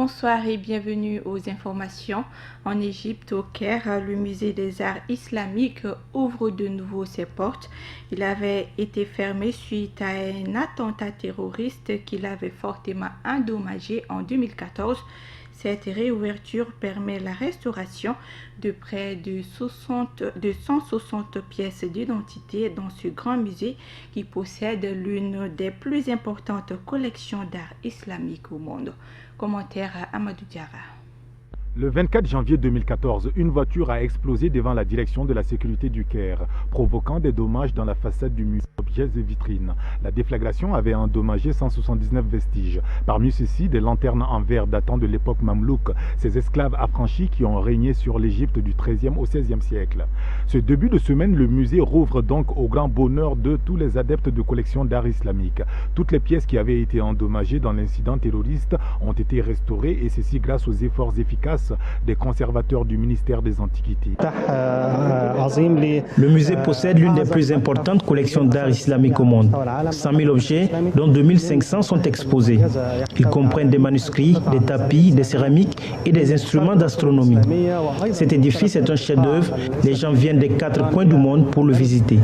Bonsoir et bienvenue aux informations. En Égypte, au Caire, le musée des arts islamiques ouvre de nouveau ses portes. Il avait été fermé suite à un attentat terroriste qui l'avait fortement endommagé en 2014. Cette réouverture permet la restauration de près de 160 pièces d'identité dans ce grand musée qui possède l'une des plus importantes collections d'art islamique au monde. Commentaire à Amadou Diarra. Le 24 janvier 2014, une voiture a explosé devant la direction de la sécurité du Caire, provoquant des dommages dans la façade du musée, objets et vitrines. La déflagration avait endommagé 179 vestiges. Parmi ceux-ci, des lanternes en verre datant de l'époque mamelouk, ces esclaves affranchis qui ont régné sur l'Égypte du XIIIe au XVIe siècle. Ce début de semaine, le musée rouvre donc au grand bonheur de tous les adeptes de collections d'art islamique. Toutes les pièces qui avaient été endommagées dans l'incident terroriste ont été restaurées, et ceci grâce aux efforts efficaces des conservateurs du ministère des Antiquités. Le musée possède l'une des plus importantes collections d'art islamique au monde. 100 000 objets, dont 2500 sont exposés. Ils comprennent des manuscrits, des tapis, des céramiques et des instruments d'astronomie. Cet édifice est un chef-d'œuvre. Les gens viennent des 4 coins du monde pour le visiter.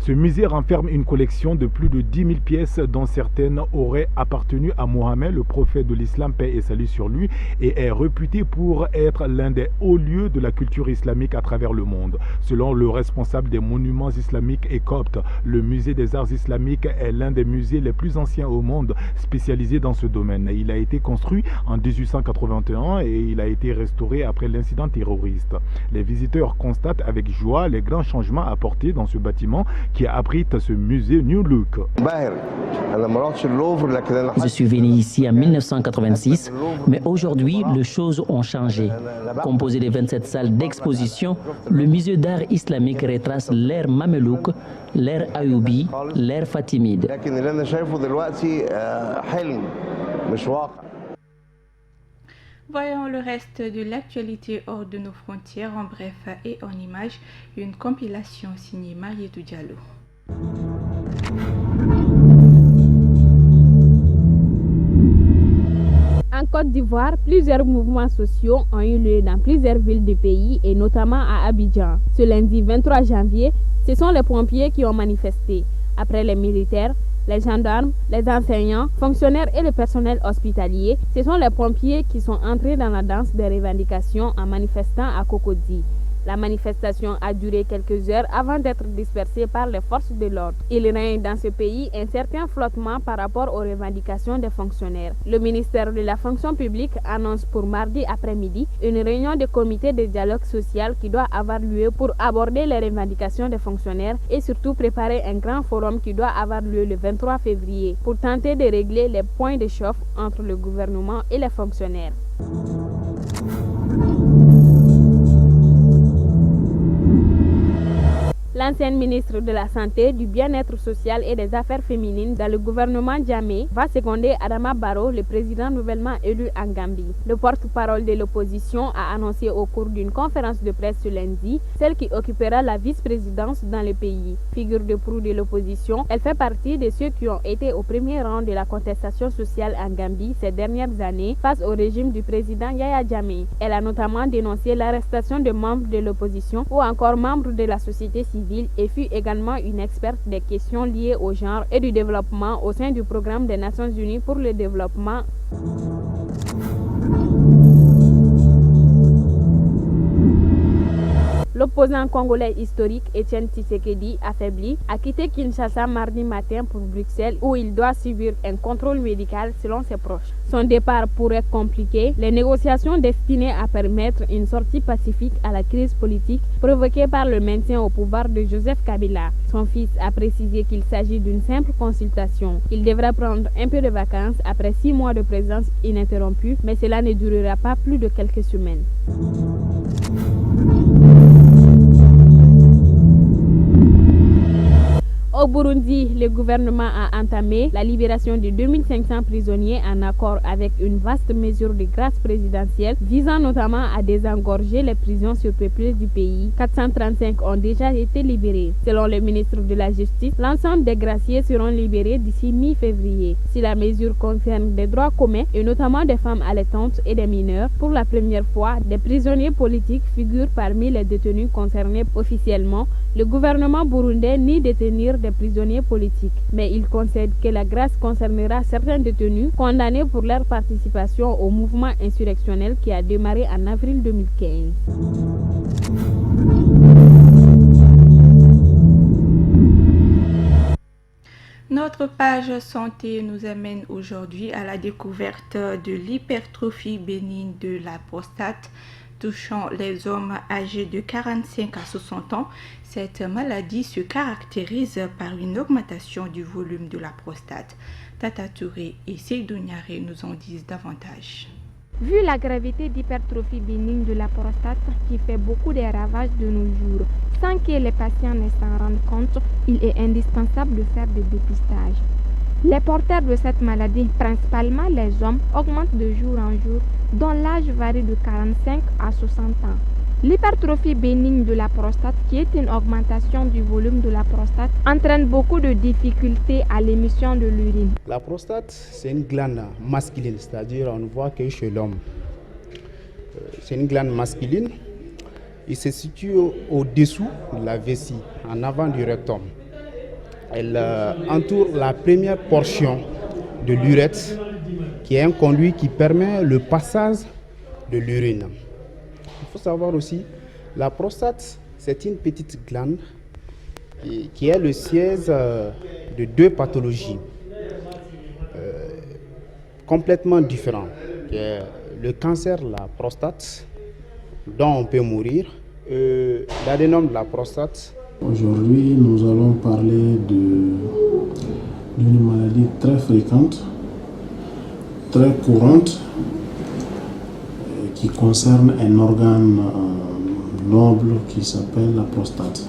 Ce musée renferme une collection de plus de 10 000 pièces dont certaines auraient appartenu à Mohammed, le prophète de l'islam, paix et salut sur lui, et est réputé pour être l'un des hauts lieux de la culture islamique à travers le monde. Selon le responsable des monuments islamiques et coptes, le musée des arts islamiques est l'un des musées les plus anciens au monde spécialisé dans ce domaine. Il a été construit en 1881 et il a été restauré après l'incident terroriste. Les visiteurs constatent avec joie les grands changements apportés dans ce bâtiment qui abrite ce musée New Look. Je suis venu ici en 1986, mais aujourd'hui, les choses ont changé. Composé de 27 salles d'exposition, le musée d'art islamique retrace l'ère mamelouk, l'ère ayyoubi, l'ère fatimide. Voyons le reste de l'actualité hors de nos frontières en bref et en images, une compilation signée Marietou Diallo. En Côte d'Ivoire, plusieurs mouvements sociaux ont eu lieu dans plusieurs villes du pays et notamment à Abidjan. Ce lundi 23 janvier, ce sont les pompiers qui ont manifesté. Après les militaires, les gendarmes, les enseignants, fonctionnaires et le personnel hospitalier, ce sont les pompiers qui sont entrés dans la danse des revendications en manifestant à Cocody. La manifestation a duré quelques heures avant d'être dispersée par les forces de l'ordre. Il règne dans ce pays un certain flottement par rapport aux revendications des fonctionnaires. Le ministère de la fonction publique annonce pour mardi après-midi une réunion de comité de dialogue social qui doit avoir lieu pour aborder les revendications des fonctionnaires et surtout préparer un grand forum qui doit avoir lieu le 23 février pour tenter de régler les points de chauffe entre le gouvernement et les fonctionnaires. L'ancienne ministre de la Santé, du Bien-être social et des Affaires féminines dans le gouvernement Jammeh va seconder Adama Barrow, le président nouvellement élu en Gambie. Le porte-parole de l'opposition a annoncé au cours d'une conférence de presse ce lundi celle qui occupera la vice-présidence dans le pays. Figure de proue de l'opposition, elle fait partie de ceux qui ont été au premier rang de la contestation sociale en Gambie ces dernières années face au régime du président Yahya Jammeh. Elle a notamment dénoncé l'arrestation de membres de l'opposition ou encore membres de la société civile et fut également une experte des questions liées au genre et du développement au sein du programme des Nations Unies pour le développement. L'opposant congolais historique Etienne Tshisekedi, affaibli, a quitté Kinshasa mardi matin pour Bruxelles où il doit subir un contrôle médical selon ses proches. Son départ pourrait compliquer les négociations destinées à permettre une sortie pacifique à la crise politique provoquée par le maintien au pouvoir de Joseph Kabila. Son fils a précisé qu'il s'agit d'une simple consultation. Il devra prendre un peu de vacances après 6 mois de présence ininterrompue, mais cela ne durera pas plus de quelques semaines. Au Burundi, le gouvernement a entamé la libération de 2500 prisonniers en accord avec une vaste mesure de grâce présidentielle visant notamment à désengorger les prisons surpeuplées du pays. 435 ont déjà été libérés. Selon le ministre de la Justice, l'ensemble des graciés seront libérés d'ici mi-février. Si la mesure concerne des droits communs et notamment des femmes allaitantes et des mineurs, pour la première fois, des prisonniers politiques figurent parmi les détenus concernés officiellement. Le gouvernement burundais nie détenir des prisonniers politiques, mais il concède que la grâce concernera certains détenus condamnés pour leur participation au mouvement insurrectionnel qui a démarré en avril 2015. Notre page santé nous amène aujourd'hui à la découverte de l'hypertrophie bénigne de la prostate touchant les hommes âgés de 45 à 60 ans. Cette maladie se caractérise par une augmentation du volume de la prostate. Tata Touré et Seydou Niaré nous en disent davantage. Vu la gravité d'hypertrophie bénigne de la prostate qui fait beaucoup de ravages de nos jours, sans que les patients ne s'en rendent compte, il est indispensable de faire des dépistages. Les porteurs de cette maladie, principalement les hommes, augmentent de jour en jour, dont l'âge varie de 45 à 60 ans. L'hypertrophie bénigne de la prostate, qui est une augmentation du volume de la prostate, entraîne beaucoup de difficultés à l'émission de l'urine. La prostate, c'est une glande masculine, c'est-à-dire on ne voit que chez l'homme. C'est une glande masculine. Il se situe au-dessous de la vessie, en avant du rectum. Elle entoure la première portion de l'urètre, qui est un conduit qui permet le passage de l'urine. Il faut savoir aussi, la prostate, c'est une petite glande qui est le siège de deux pathologies complètement différentes. Le cancer de la prostate, dont on peut mourir, l'adénome de la prostate. Aujourd'hui, nous allons parler d'une maladie très fréquente, très courante, qui concerne un organe noble qui s'appelle la prostate.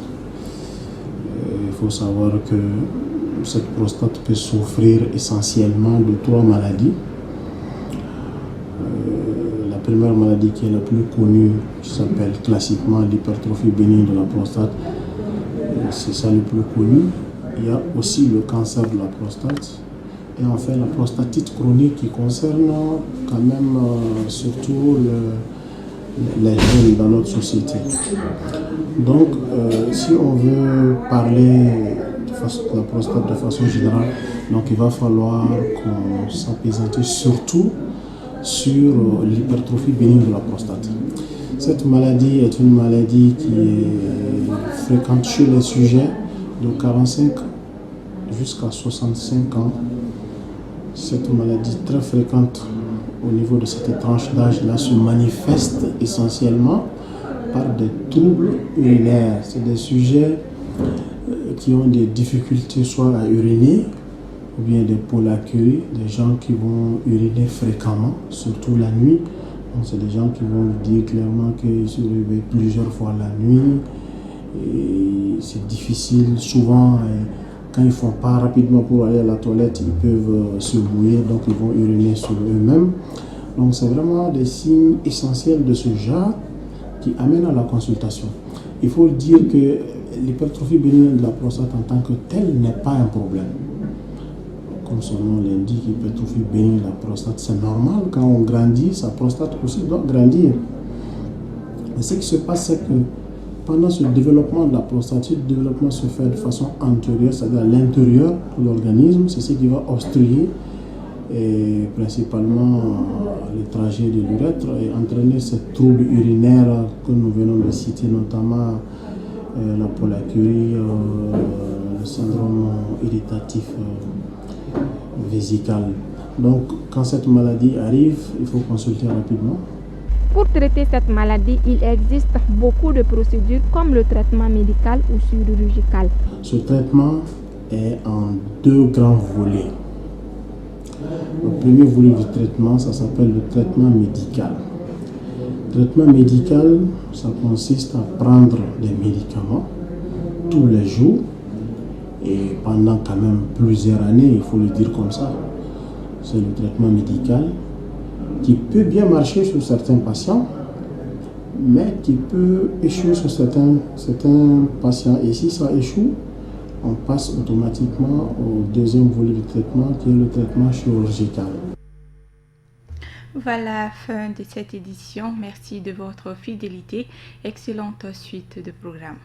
Il faut savoir que cette prostate peut souffrir essentiellement de trois maladies. La première maladie qui est la plus connue, qui s'appelle classiquement l'hypertrophie bénigne de la prostate, c'est ça le plus connu. Il y a aussi le cancer de la prostate et enfin la prostatite chronique qui concerne quand même surtout les jeunes dans notre société. Donc si on veut parler de la prostate de façon générale, donc il va falloir qu'on s'appésantisse surtout sur l'hypertrophie bénigne de la prostate. Cette maladie est une maladie qui est fréquente chez les sujets de 45 jusqu'à 65 ans. Cette maladie très fréquente au niveau de cette tranche d'âge-là se manifeste essentiellement par des troubles urinaires. C'est des sujets qui ont des difficultés soit à uriner ou bien des pollacuries, des gens qui vont uriner fréquemment, surtout la nuit. Donc, c'est des gens qui vont vous dire clairement qu'ils se réveillent plusieurs fois la nuit. Et c'est difficile. Souvent, quand ils ne font pas rapidement pour aller à la toilette, ils peuvent se mouiller, donc ils vont uriner sur eux-mêmes. Donc, c'est vraiment des signes essentiels de ce genre qui amènent à la consultation. Il faut dire que l'hypertrophie bénigne de la prostate en tant que telle n'est pas un problème. Comme son nom l'indique, l'hypertrophie bénigne de la prostate, c'est normal. Quand on grandit, sa prostate aussi doit grandir. Mais ce qui se passe, c'est que pendant ce développement de la prostate, le développement se fait de façon antérieure, c'est-à-dire à l'intérieur de l'organisme. C'est ce qui va obstruer et principalement le trajet de l'urètre et entraîner ces troubles urinaires que nous venons de citer, notamment la pollacurie, le syndrome irritatif vésical. Donc, quand cette maladie arrive, il faut consulter rapidement. Pour traiter cette maladie, il existe beaucoup de procédures comme le traitement médical ou chirurgical. Ce traitement est en deux grands volets. Le premier volet du traitement, ça s'appelle le traitement médical. Le traitement médical, ça consiste à prendre des médicaments tous les jours et pendant quand même plusieurs années, il faut le dire comme ça. C'est le traitement médical qui peut bien marcher sur certains patients, mais qui peut échouer sur certains patients. Et si ça échoue, on passe automatiquement au deuxième volet du traitement, qui est le traitement chirurgical. Voilà la fin de cette édition. Merci de votre fidélité. Excellente suite de programme.